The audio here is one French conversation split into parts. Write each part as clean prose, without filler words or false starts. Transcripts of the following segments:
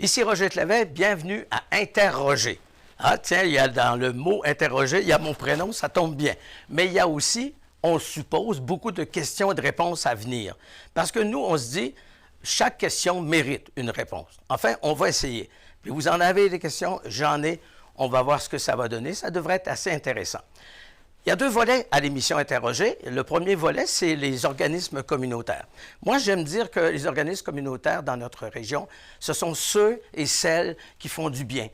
Ici Roger Clavet, bienvenue à Interroger. Ah tiens, il y a dans le mot interroger, il y a mon prénom, ça tombe bien. Mais il y a aussi, on suppose, beaucoup de questions et de réponses à venir. Parce que nous, on se dit, chaque question mérite une réponse. Enfin, on va essayer. Puis vous en avez des questions, j'en ai. On va voir ce que ça va donner. Ça devrait être assez intéressant. Il y a deux volets à l'émission Interroger. Le premier volet, c'est les organismes communautaires. Moi, j'aime dire que les organismes communautaires dans notre région, ce sont ceux et celles qui font du bien.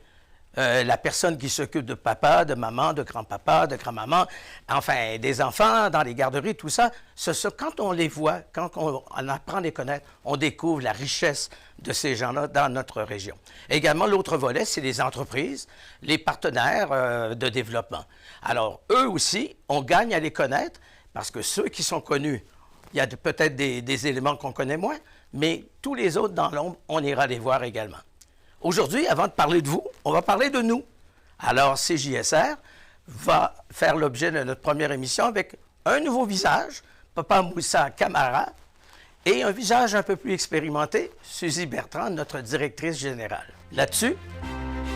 La personne qui s'occupe de papa, de maman, de grand-papa, de grand-maman, enfin, des enfants dans les garderies, tout ça, quand on les voit, quand on apprend à les connaître, on découvre la richesse de ces gens-là dans notre région. Également, l'autre volet, c'est les entreprises, les partenaires de développement. Alors, eux aussi, on gagne à les connaître parce que ceux qui sont connus, il y a peut-être des éléments qu'on connaît moins, mais tous les autres dans l'ombre, on ira les voir également. Aujourd'hui, avant de parler de vous, on va parler de nous. Alors, CJSR va faire l'objet de notre première émission avec un nouveau visage, Papa Moussa Camara, et un visage un peu plus expérimenté, Suzy Bertrand, notre directrice générale. Là-dessus,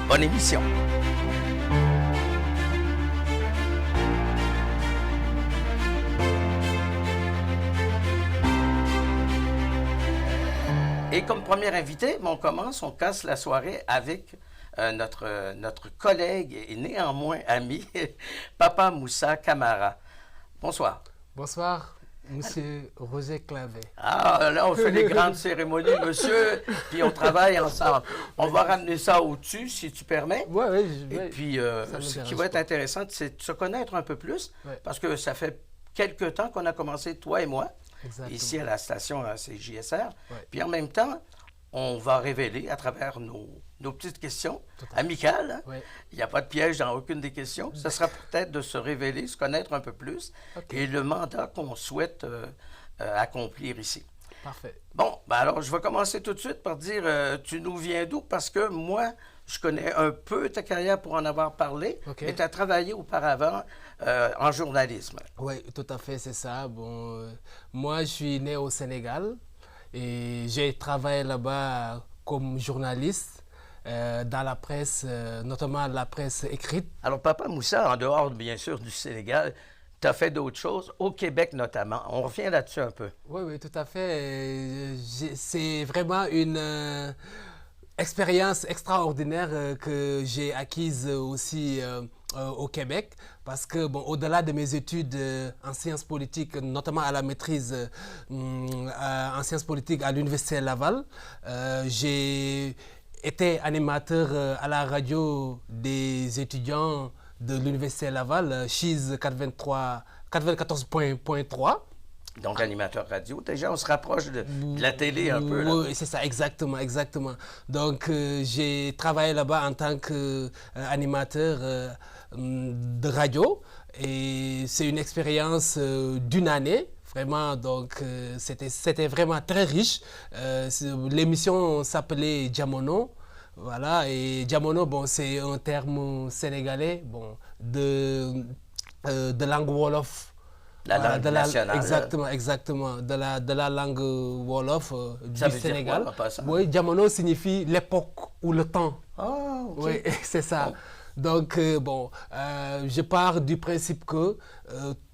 bonne émission. Et comme première invitée, on casse la soirée avec notre collègue et néanmoins ami, Papa Moussa Camara. Bonsoir. Bonsoir, Monsieur Roger Clavet. Ah, là, on fait les grandes cérémonies, monsieur, puis on travaille ensemble. On va ramener ça au-dessus, si tu permets. Oui, et puis, ce qui va être intéressant, c'est de se connaître un peu plus, parce que ça fait quelques temps qu'on a commencé, toi et moi, ici à la station CJSR. Puis en même temps, on va révéler à travers nos petites questions amicales. Hein? Il n'y a pas de piège dans aucune des questions. Ce sera peut-être de se révéler, se connaître un peu plus et le mandat qu'on souhaite accomplir ici. Parfait. Bon, ben alors je vais commencer tout de suite par dire, tu nous viens d'où? Parce que moi, je connais un peu ta carrière pour en avoir parlé, mais tu as travaillé auparavant en journalisme. Oui, tout à fait, c'est ça. Bon, moi, je suis né au Sénégal et j'ai travaillé là-bas comme journaliste dans la presse, notamment la presse écrite. Alors, Papa Moussa, en dehors, bien sûr, du Sénégal, tu as fait d'autres choses, au Québec notamment. On revient là-dessus un peu. Oui, tout à fait. C'est vraiment une expérience extraordinaire que j'ai acquise aussi au Québec, parce que bon, au-delà de mes études en sciences politiques, notamment à la maîtrise en sciences politiques à l'Université Laval, j'ai été animateur à la radio des étudiants de l'Université Laval, CHIZ 94.3. Donc, animateur radio. Déjà, on se rapproche de la télé un peu. Oui, c'est ça, exactement. Donc, j'ai travaillé là-bas en tant qu'animateur de radio. Et c'est une expérience d'une année. Vraiment, donc, c'était vraiment très riche. L'émission s'appelait Diamono. Voilà, et Diamono, bon, c'est un terme sénégalais, bon, de langue Wolof. La langue nationale. Exactement. De la langue Wolof du Sénégal. Dire quoi, oui, Diamono signifie l'époque ou le temps. Ah, ok. Oui, c'est ça. Donc, bon, je pars du principe que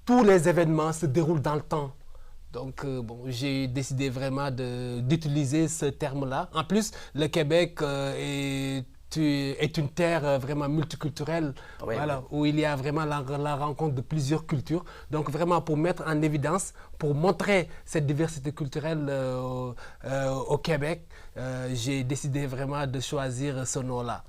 tous les événements se déroulent dans le temps. Donc, bon, j'ai décidé vraiment d'utiliser ce terme-là. En plus, le Québec est une terre vraiment multiculturelle, où il y a vraiment la rencontre de plusieurs cultures. Donc, vraiment, pour mettre en évidence, pour montrer cette diversité culturelle au Québec, j'ai décidé vraiment de choisir ce nom-là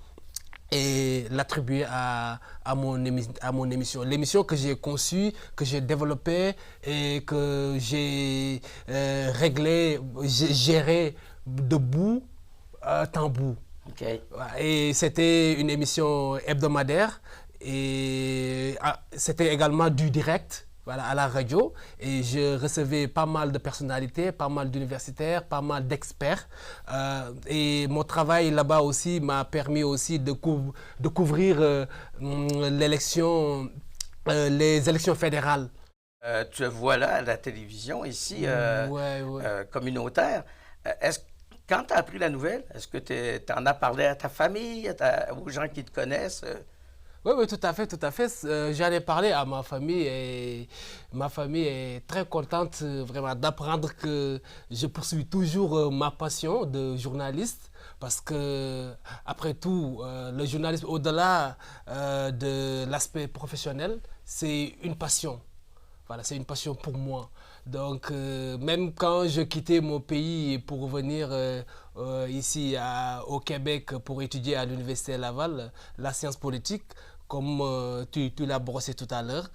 et l'attribuer à mon émission. L'émission que j'ai conçue, que j'ai développée et que j'ai gérée de bout en bout. Okay. Et c'était une émission hebdomadaire et c'était également du direct. Voilà, à la radio, et je recevais pas mal de personnalités, pas mal d'universitaires, pas mal d'experts. Et mon travail là-bas aussi m'a permis aussi de couvrir les élections fédérales. Tu vois là à la télévision ici, communautaire. Quand tu as appris la nouvelle, est-ce que tu en as parlé à ta famille, aux gens qui te connaissent? Oui, oui, tout à fait, tout à fait. J'en ai parlé à ma famille et ma famille est très contente vraiment d'apprendre que je poursuis toujours ma passion de journaliste parce que, après tout, le journalisme, au-delà de l'aspect professionnel, c'est une passion. Voilà, c'est une passion pour moi. Donc, même quand je quittais mon pays pour venir ici au Québec pour étudier à l'Université Laval la science politique, comme tu l'as brossé tout à l'heure,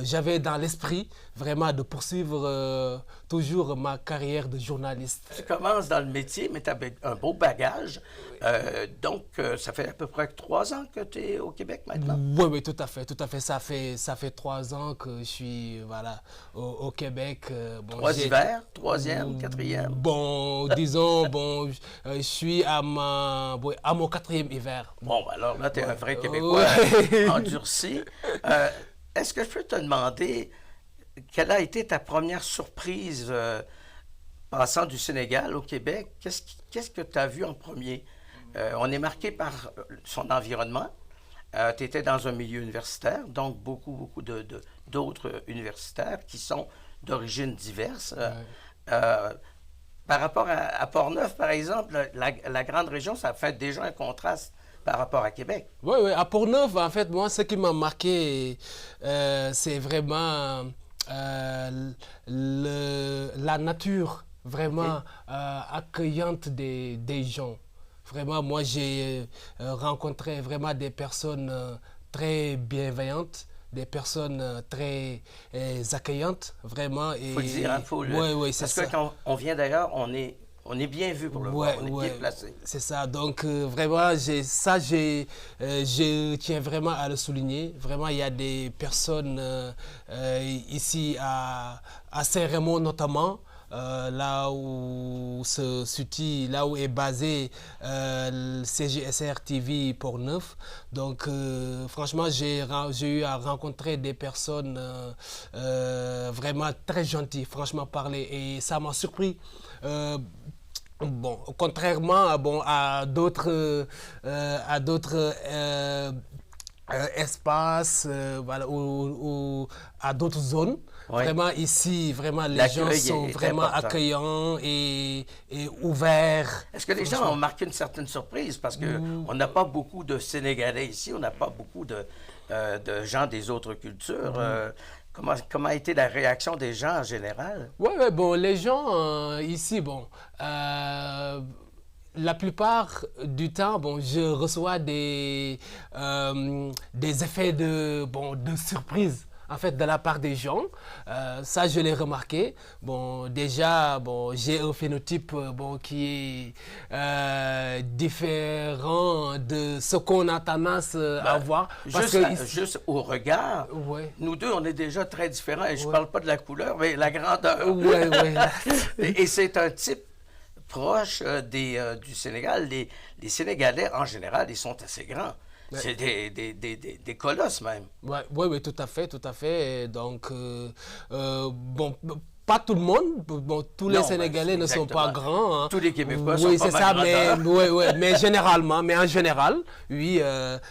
j'avais dans l'esprit vraiment de poursuivre toujours ma carrière de journaliste. Tu commences dans le métier, mais tu as un beau bagage. Donc, ça fait à peu près 3 ans que tu es au Québec maintenant? Oui, oui, tout à fait, tout à fait. Ça fait 3 ans que je suis voilà, au Québec. Bon, 3 hivers, troisième, quatrième? Bon, disons, bon, je suis à mon 4e hiver. Bon, alors là, tu es un vrai Québécois endurci. Est-ce que je peux te demander quelle a été ta première surprise passant du Sénégal au Québec? Qu'est-ce que tu as vu en premier? On est marqué par son environnement. Tu étais dans un milieu universitaire, donc beaucoup d'autres universitaires qui sont d'origines diverses. Par rapport à Portneuf, par exemple, la grande région, ça fait déjà un contraste par rapport à Québec. Oui, oui, à Portneuf, en fait, moi, ce qui m'a marqué, c'est vraiment la nature vraiment accueillante des gens. Vraiment, moi, j'ai rencontré vraiment des personnes très bienveillantes, des personnes très accueillantes, vraiment. Il faut le dire, hein, Oui, oui, c'est ça. Parce que quand on vient d'ailleurs, on est bien vu pour le voir, on est bien placé. C'est ça. Donc, vraiment, je tiens vraiment à le souligner. Vraiment, il y a des personnes ici à Saint-Raymond notamment, là où se situe, là où est basé le CGSR TV Portneuf. Donc, franchement, j'ai eu à rencontrer des personnes vraiment très gentilles, franchement parler, et ça m'a surpris. Bon, contrairement à d'autres espaces, voilà, ou à d'autres zones. Oui. Vraiment ici, vraiment les gens sont vraiment accueillants et ouverts. Est-ce que les gens ont marqué une certaine surprise? Parce qu'on n'a pas beaucoup de Sénégalais ici, on n'a pas beaucoup de gens des autres cultures. Comment a été la réaction des gens en général? Oui, bon, les gens ici, bon, la plupart du temps, bon, je reçois des effets de surprise. En fait, de la part des gens, ça je l'ai remarqué. Bon, déjà, bon, j'ai un phénotype qui est différent de ce qu'on a tendance à voir. Juste au regard, nous deux, on est déjà très différents. Et je ne parle pas de la couleur, mais la grandeur. Et c'est un type proche du Sénégal. Les Sénégalais, en général, ils sont assez grands. C'est des colosses même. Oui, tout à fait. Donc, bon, pas tout le monde, bon, tous les Sénégalais ne sont pas grands. Hein. Tous les Québécois sont pas ça, mais généralement, mais en général, oui,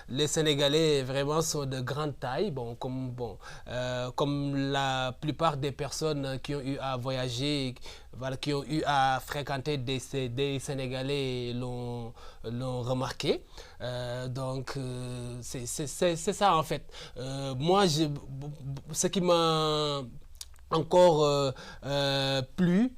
les Sénégalais vraiment sont de grande taille, comme la plupart des personnes qui ont eu à voyager, voilà, qui ont eu à fréquenter des Sénégalais l'ont remarqué. Donc, c'est ça en fait. Moi, ce qui m'a encore plu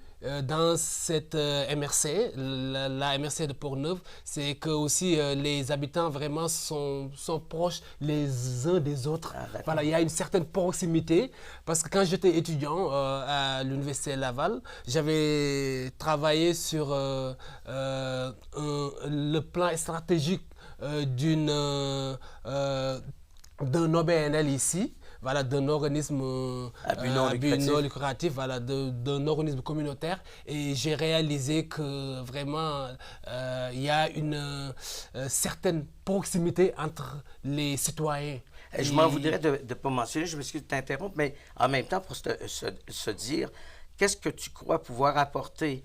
dans cette MRC, la MRC de Portneuf, c'est que aussi les habitants vraiment sont proches les uns des autres. Voilà, il y a une certaine proximité parce que quand j'étais étudiant à l'Université Laval, j'avais travaillé sur le plan stratégique d'un OBNL ici. Voilà, d'un organisme à but non lucratif, voilà, d'un organisme communautaire. Et j'ai réalisé que vraiment, il y a une certaine proximité entre les citoyens. Je m'en voudrais de ne pas mentionner, je m'excuse de t'interrompre, mais en même temps, pour se dire, qu'est-ce que tu crois pouvoir apporter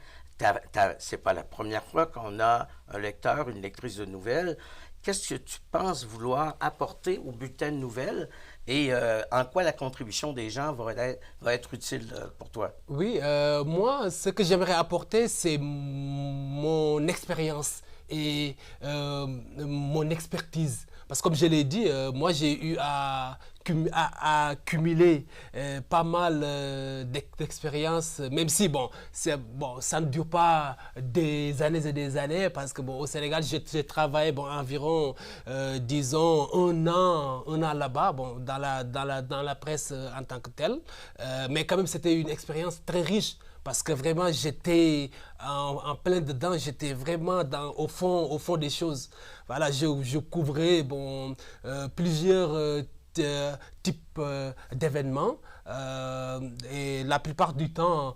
c'est pas la première fois qu'on a un lecteur, une lectrice de nouvelles. Qu'est-ce que tu penses vouloir apporter au bulletin de nouvelles et en quoi la contribution des gens va être utile pour toi? Oui, moi, ce que j'aimerais apporter, c'est mon expérience et mon expertise. Parce que comme je l'ai dit, moi, j'ai eu à cumuler pas mal d'expériences, même si, bon, ça ne dure pas des années et des années, parce que, bon, au Sénégal, j'ai travaillé, bon, environ, disons, un an là-bas, bon, dans la presse en tant que telle. Mais quand même, c'était une expérience très riche. Parce que vraiment, j'étais en plein dedans, j'étais vraiment au fond des choses. Voilà, je couvrais bon, plusieurs types d'événements et la plupart du temps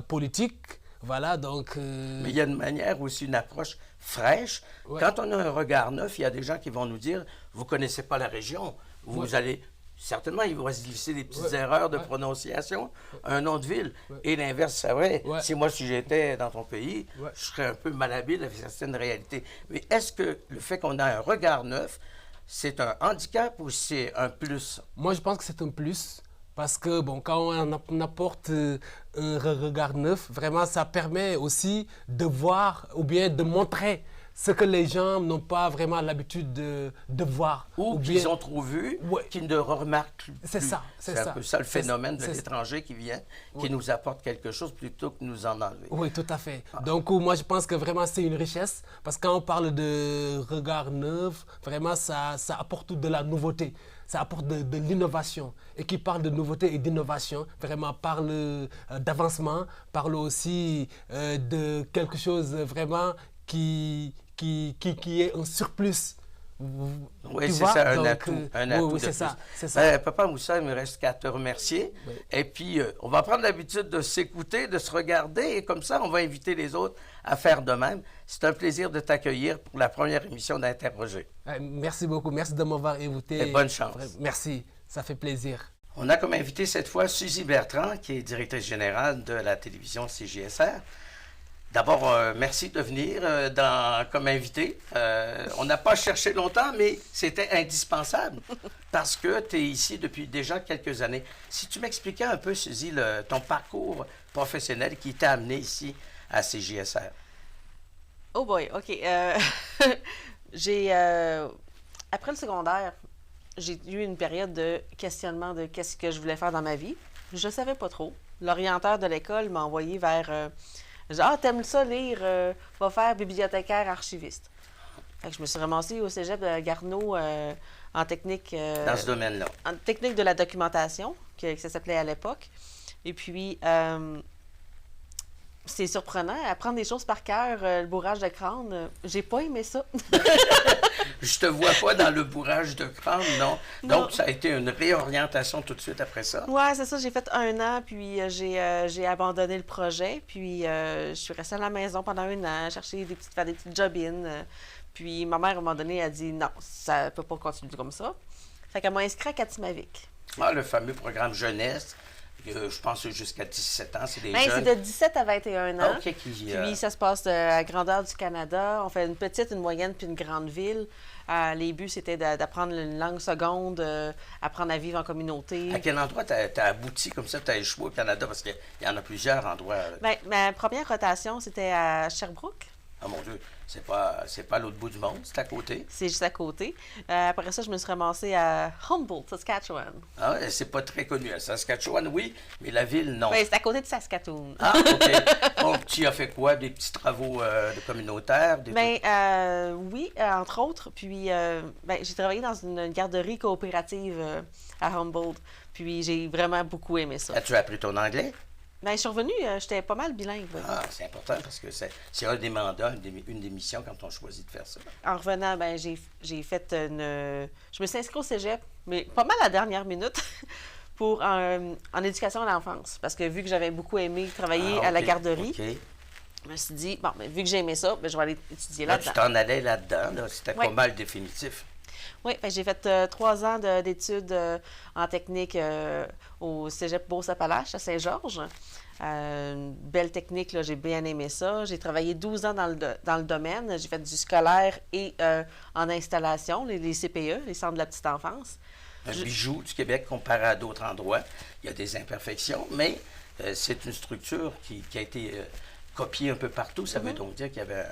politiques. Voilà, donc... Mais il y a une manière aussi, une approche fraîche. Ouais. Quand on a un regard neuf, il y a des gens qui vont nous dire, vous ne connaissez pas la région, vous allez... Certainement, il va se glisser des petites erreurs de prononciation, un nom de ville. Et l'inverse, c'est vrai. Si j'étais dans ton pays, je serais un peu malhabile avec certaines réalités. Mais est-ce que le fait qu'on a un regard neuf, c'est un handicap ou c'est un plus? Moi, je pense que c'est un plus. Parce que bon, quand on apporte un regard neuf, vraiment, ça permet aussi de voir ou bien de montrer ce que les gens n'ont pas vraiment l'habitude de voir. Ou qu'ils ont trop vu, qu'ils ne remarquent plus. C'est ça. C'est un peu ça le phénomène de l'étranger qui vient, qui nous apporte quelque chose plutôt que nous en enlever. Oui, tout à fait. Donc, moi, je pense que vraiment, c'est une richesse. Parce que quand on parle de regard neuf, vraiment, ça apporte de la nouveauté. Ça apporte de l'innovation. Et qui parle de nouveauté et d'innovation, vraiment parle d'avancement, parle aussi de quelque chose vraiment qui est un surplus. Oui, c'est ça, un atout. Oui, c'est ça. C'est Papa Moussa, il me reste qu'à te remercier. Oui. Et puis, on va prendre l'habitude de s'écouter, de se regarder, et comme ça, on va inviter les autres à faire de même. C'est un plaisir de t'accueillir pour la première émission d'Interroger. Merci beaucoup. Merci de m'avoir invité. Et bonne chance. Merci. Ça fait plaisir. On a comme invité cette fois Suzy Bertrand, qui est directrice générale de la télévision CJSR. D'abord, merci de venir comme invité. On n'a pas cherché longtemps, mais c'était indispensable parce que tu es ici depuis déjà quelques années. Si tu m'expliquais un peu, Suzy, ton parcours professionnel qui t'a amené ici à CJSR. Oh boy, OK. Après le secondaire, j'ai eu une période de questionnement de qu'est-ce que je voulais faire dans ma vie. Je ne savais pas trop. L'orienteur de l'école m'a envoyé vers... Ah, t'aimes ça lire, va faire bibliothécaire archiviste. Fait que je me suis ramassée au cégep de Garneau en technique... dans ce domaine-là. En technique de la documentation, que ça s'appelait à l'époque. Et puis, c'est surprenant, apprendre des choses par cœur, le bourrage de crâne, j'ai pas aimé ça. Je te vois pas dans le bourrage de crâne, non. Donc, ça a été une réorientation tout de suite après ça. Oui, c'est ça. J'ai fait 1 an, puis j'ai abandonné le projet. Puis, je suis restée à la maison pendant 1 an, chercher faire des petites job-ins. Puis, ma mère, à un moment donné, a dit non, ça peut pas continuer comme ça. Fait qu'elle m'a inscrit à Katimavik. Ah, le fameux programme jeunesse. Je pense jusqu'à 17 ans, c'est des jeunes. C'est de 17 à 21 ans. Okay, Puis ça se passe à grandeur du Canada. On fait une petite, une moyenne, puis une grande ville. Les buts, c'était d'apprendre une langue seconde, apprendre à vivre en communauté. À quel endroit tu as abouti comme ça, tu as échoué au Canada? Parce qu'il y en a plusieurs endroits. Bien, ma première rotation, c'était à Sherbrooke. Ah mon Dieu, c'est pas à l'autre bout du monde, c'est à côté. C'est juste à côté. Après ça, je me suis ramassée à Humboldt, Saskatchewan. Ah, c'est pas très connu. À Saskatchewan, oui, mais la ville, non. Oui, c'est à côté de Saskatoon. Ah, OK. Donc, tu as fait quoi? Des petits travaux de communautaire? Oui, entre autres. Puis, j'ai travaillé dans une garderie coopérative à Humboldt. Puis, j'ai vraiment beaucoup aimé ça. As-tu appris ton anglais? Bien, je suis revenue, j'étais pas mal bilingue. Ouais. Ah, c'est important parce que c'est un des mandats, une des missions quand on choisit de faire ça. En revenant, j'ai fait je me suis inscrite au cégep, mais pas mal à la dernière minute, en éducation à l'enfance. Parce que vu que j'avais beaucoup aimé travailler à la garderie, je me suis dit, bon, vu que j'ai aimé ça, je vais aller étudier là-dedans. Tu t'en allais là-dedans, là, c'était pas mal définitif. Oui, j'ai fait 3 ans d'études en technique au cégep Beauce-Appalaches à Saint-Georges. Une belle technique, là, j'ai bien aimé ça. J'ai travaillé 12 ans dans le domaine. J'ai fait du scolaire et en installation, les CPE, les centres de la petite enfance. Un bijou du Québec comparé à d'autres endroits. Il y a des imperfections, mais c'est une structure qui a été copiée un peu partout. Ça veut donc dire qu'il y avait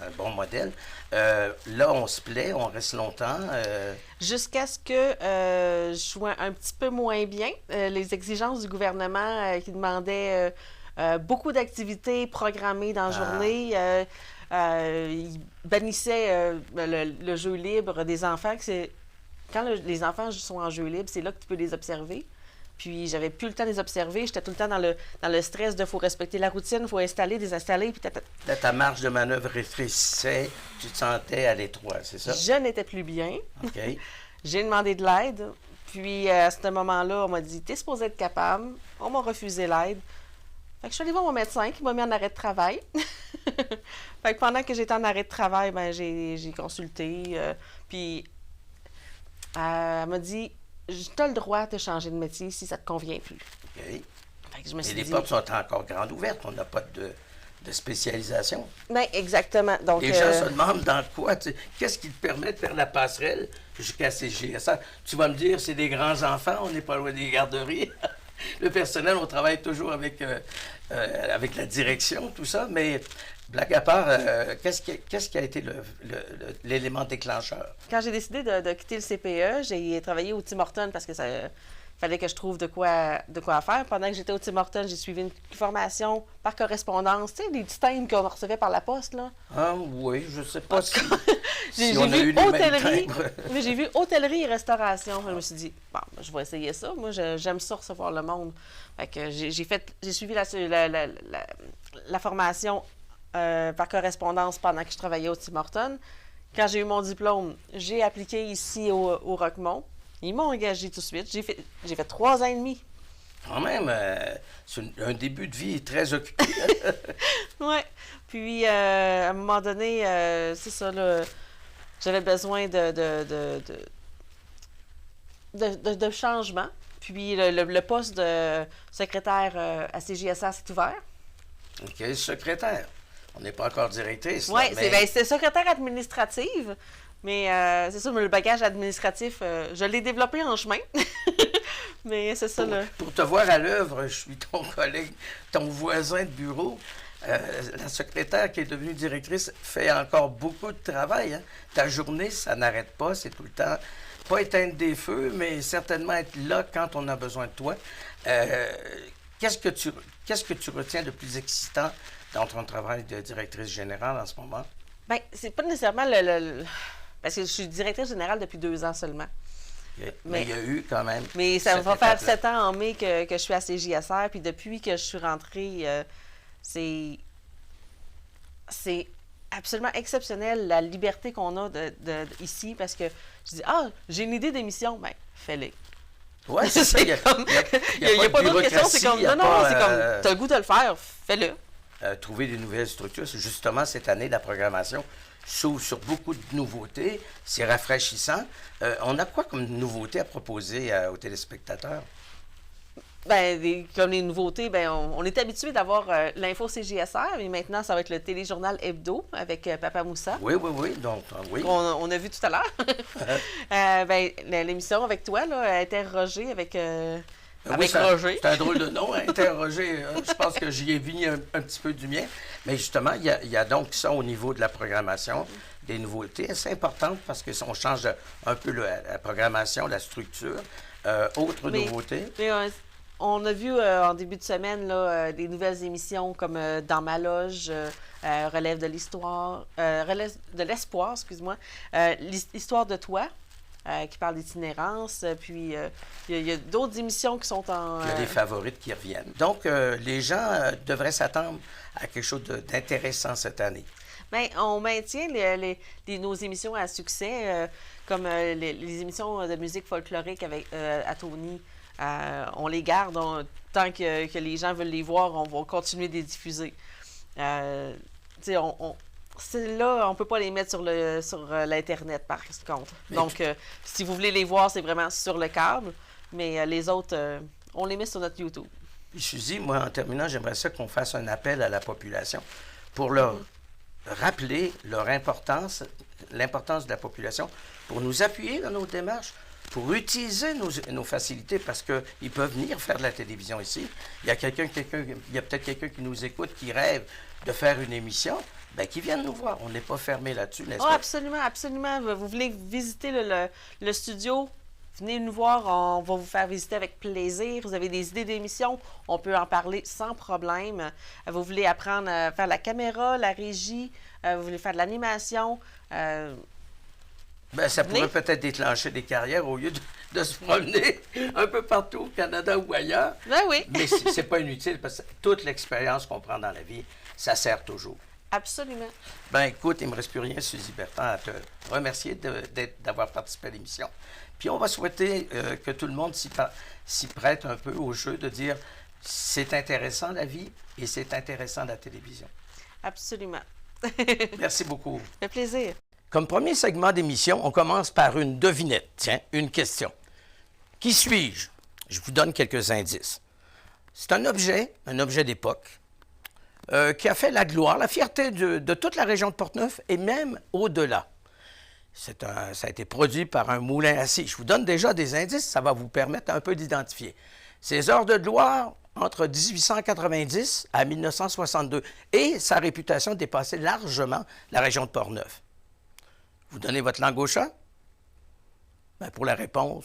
un bon modèle. Là, on se plaît, on reste longtemps. Jusqu'à ce que je sois un petit peu moins bien. Les exigences du gouvernement qui demandaient beaucoup d'activités programmées dans la journée. Ils bannissaient le jeu libre des enfants. Quand les enfants sont en jeu libre, c'est là que tu peux les observer. Puis, j'avais plus le temps de les observer. J'étais tout le temps dans le stress de faut respecter la routine, faut installer, désinstaller. Puis Là, ta marge de manœuvre rétrécissait, tu te sentais à l'étroit, c'est ça? Je n'étais plus bien. OK. J'ai demandé de l'aide. Puis, à ce moment-là, on m'a dit, t'es supposé être capable. On m'a refusé l'aide. Fait que je suis allée voir mon médecin qui m'a mis en arrêt de travail. Fait que pendant que j'étais en arrêt de travail, ben, j'ai consulté. Puis, elle m'a dit, tu as le droit de changer de métier si ça ne te convient plus. OK. Fait que je me suis Et les dit, portes sont encore grandes ouvertes. On n'a pas de spécialisation. ben, exactement. Donc, Les gens se demandent dans quoi, qu'est-ce qui te permet de faire la passerelle jusqu'à CGSA. Tu vas me dire, c'est des grands enfants, on n'est pas loin des garderies. Le personnel, on travaille toujours avec la direction, tout ça, mais blague à part, qu'est-ce qui a été l'élément déclencheur? Quand j'ai décidé de quitter le CPE, j'ai travaillé au Tim Hortons parce que ça fallait que je trouve de quoi faire. Pendant que j'étais au Tim Hortons, j'ai suivi une formation par correspondance. Tu sais, les petits timbres qu'on recevait par la poste, là. Ah oui, je sais pas si J'ai on a eu vu les mêmes hôtellerie, timbres. mais j'ai vu hôtellerie et restauration. Je me suis dit, bon, je vais essayer ça. Moi, j'aime ça recevoir le monde. Fait que j'ai suivi la formation par correspondance pendant que je travaillais au Tim Hortons. Quand j'ai eu mon diplôme, j'ai appliqué ici au Roquemont. Ils m'ont engagé tout de suite. J'ai fait 3 ans et demi. Quand même, c'est un début de vie très occupé. Oui. Puis, à un moment donné, c'est ça, là, j'avais besoin de changement. Puis, le poste de secrétaire à CJSA s'est ouvert. OK, secrétaire. On n'est pas encore directrice. Oui, là, mais... c'est secrétaire administrative. Mais c'est ça, le bagage administratif, je l'ai développé en chemin. Mais c'est ça, là. Pour te voir à l'œuvre, je suis ton collègue, ton voisin de bureau. La secrétaire qui est devenue directrice fait encore beaucoup de travail. Hein? Ta journée, ça n'arrête pas. C'est tout le temps, pas éteindre des feux, mais certainement être là quand on a besoin de toi. Qu'est-ce que tu retiens de plus excitant dans ton travail de directrice générale en ce moment? Bien, c'est pas nécessairement parce que je suis directrice générale depuis 2 ans seulement. Mais il y a eu quand même. Mais ça va faire 7 ans en mai que je suis à CJSR. Puis depuis que je suis rentrée, c'est absolument exceptionnel la liberté qu'on a ici. Parce que je dis, j'ai une idée d'émission. Bien, fais-le. Oui, c'est ça. Il n'y a pas d'autre question. C'est comme, non, c'est comme, tu as le goût de le faire, fais-le. Trouver des nouvelles structures. C'est justement cette année, la programmation s'ouvre sur beaucoup de nouveautés. C'est rafraîchissant. On a quoi comme nouveautés à proposer aux téléspectateurs? Bien, comme les nouveautés, bien, on est habitué d'avoir l'info CJSR, mais maintenant, ça va être le téléjournal hebdo avec Papa Moussa. Oui. Donc, oui. On a vu tout à l'heure. L'émission avec toi, là, Interroger avec Roger. C'est un drôle de nom, Interroger. Je pense que j'y ai vu un petit peu du mien. Mais justement, il y a donc ça au niveau de la programmation, des nouveautés assez importantes parce qu'on change un peu la programmation, la structure. Autre nouveauté? On a vu en début de semaine là, des nouvelles émissions comme Dans ma loge, Relève de l'histoire, Relève de l'espoir, excuse-moi, L'histoire de toi. Qui parle d'itinérance. Puis, il y a d'autres émissions qui sont en... Il y a des favorites qui reviennent. Donc, les gens devraient s'attendre à quelque chose d'intéressant cette année. Bien, on maintient nos émissions à succès, comme les émissions de musique folklorique avec à Tony. On les garde. Tant que les gens veulent les voir, on va continuer de les diffuser. Tu sais, là, on ne peut pas les mettre sur l'Internet, par contre. Donc, si vous voulez les voir, c'est vraiment sur le câble. Mais les autres, on les met sur notre YouTube. Puis, Suzy, moi, en terminant, j'aimerais ça qu'on fasse un appel à la population pour leur rappeler leur importance, l'importance de la population, pour nous appuyer dans nos démarches, pour utiliser nos facilités, parce qu'ils peuvent venir faire de la télévision ici. Il y a peut-être quelqu'un qui nous écoute, qui rêve de faire une émission, bien, qui vienne nous voir. On n'est pas fermé là-dessus, n'est-ce Oh, pas? absolument, absolument. Vous voulez visiter le studio? Venez nous voir, on va vous faire visiter avec plaisir. Vous avez des idées d'émissions, on peut en parler sans problème. Vous voulez apprendre à faire la caméra, la régie, vous voulez faire de l'animation. Ben, ça pourrait peut-être déclencher des carrières au lieu de se promener un peu partout au Canada ou ailleurs. Ben oui. Mais c'est pas inutile parce que toute l'expérience qu'on prend dans la vie, ça sert toujours. Absolument. Ben écoute, il ne me reste plus rien, Suzy Bertrand, à te remercier d'avoir participé à l'émission. Puis on va souhaiter que tout le monde s'y prête un peu au jeu de dire c'est intéressant la vie et c'est intéressant la télévision. Absolument. Merci beaucoup. Ça fait plaisir. Comme premier segment d'émission, on commence par une devinette. Tiens, une question. Qui suis-je? Je vous donne quelques indices. C'est un objet d'époque, qui a fait la gloire, la fierté de toute la région de Portneuf et même au-delà. Ça a été produit par un moulin à scie. Je vous donne déjà des indices, ça va vous permettre un peu d'identifier. Ses heures de gloire entre 1890 à 1962 et sa réputation dépassait largement la région de Portneuf. Vous donnez votre langue au chat? Bien, pour la réponse,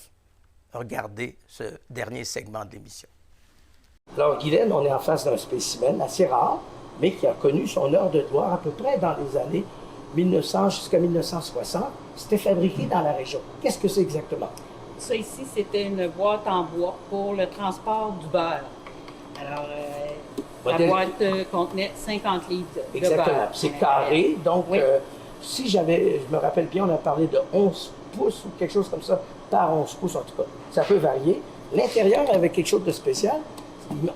regardez ce dernier segment de l'émission. Alors, Guylaine, on est en face d'un spécimen assez rare, mais qui a connu son heure de gloire à peu près dans les années 1900 jusqu'à 1960. C'était fabriqué dans la région. Qu'est-ce que c'est exactement? Ça ici, c'était une boîte en bois pour le transport du beurre. Alors, la boîte contenait 50 litres de beurre. Exactement. C'est carré, donc oui. Si je me rappelle bien, on a parlé de 11 pouces ou quelque chose comme ça, par 11 pouces en tout cas. Ça peut varier. L'intérieur avait quelque chose de spécial.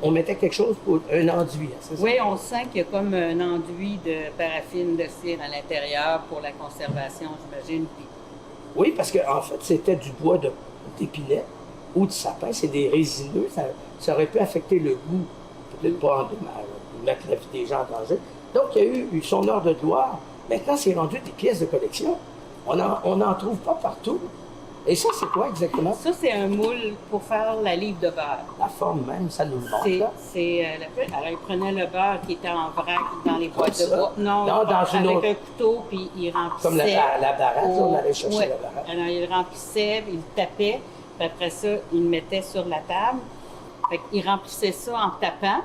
On mettait quelque chose pour un enduit, c'est ça? Oui, on sent qu'il y a comme un enduit de paraffine de cire à l'intérieur pour la conservation, j'imagine. Puis... Oui, parce qu'en fait, c'était du bois d'épinette ou de sapin. C'est des résineux. Ça aurait pu affecter le goût, peut-être pas mettre la vie des gens en danger. Donc, il y a eu son heure de gloire. Maintenant, c'est rendu des pièces de collection. On n'en trouve pas partout. Et ça, c'est quoi exactement? Ça, c'est un moule pour faire la livre de beurre. La forme même, ça nous le montre, là. Alors, il prenait le beurre qui était en vrac dans les boîtes de bois. Non, dans une avec autre... un couteau, puis il remplissait. Comme la baratte, on allait chercher ouais. la baratte. Alors, il remplissait, il tapait, puis après ça, il le mettait sur la table. Fait qu'il remplissait ça en tapant,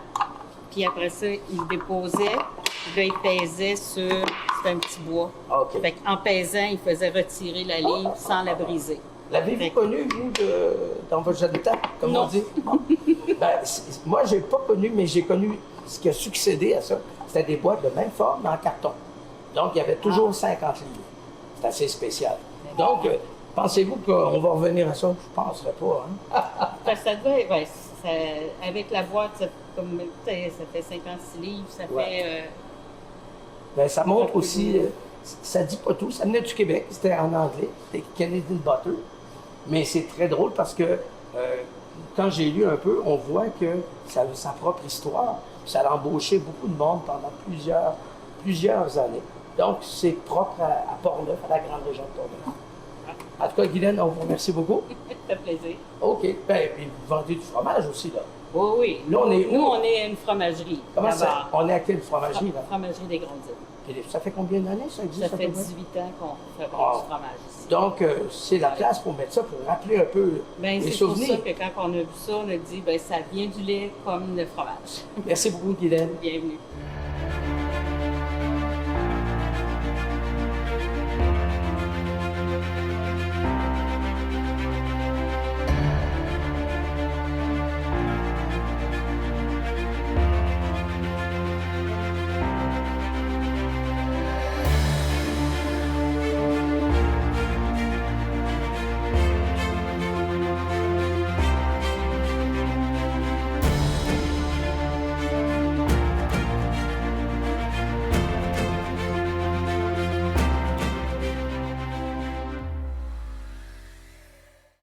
puis après ça, il le déposait, puis là, il pesait sur... C'était un petit bois. OK. Fait qu'en pesant, il faisait retirer la livre sans la briser. L'avez-vous connu, vous, dans votre jeune temps, comme non. on dit? Ben, moi, je n'ai pas connu, mais j'ai connu ce qui a succédé à ça. C'était des boîtes de même forme, mais en carton. Donc, il y avait toujours 50 livres. C'est assez spécial. Donc, pensez-vous qu'on va revenir à ça? Je ne penserais pas. Hein? Parce que ça devait, ouais, avec la boîte, ça fait 56 livres, ça fait... Ben, ça montre aussi, ça dit pas tout, ça venait du Québec, c'était en anglais, c'était Canadian Butter. Mais c'est très drôle parce que quand j'ai lu un peu, on voit que ça a sa propre histoire. Ça a embauché beaucoup de monde pendant plusieurs années. Donc, c'est propre à Portneuf, à la grande région de Portneuf. En tout cas, Guylaine, on vous remercie beaucoup. Ça fait plaisir. OK. Ben, puis vous vendez du fromage aussi, là. Oui, oui. Là, on est où? Nous, on est une fromagerie. Comment ça? On est à quelle fromagerie, là? Fromagerie des Grandes Îles. Et ça fait combien d'années ça existe? Ça fait 18 ans qu'on fait du fromage ici. Donc, c'est la place pour mettre ça, pour rappeler un peu les souvenirs. C'est pour ça que quand on a vu ça, on a dit, ben ça vient du lait comme le fromage. Merci beaucoup, Guylaine. Bienvenue.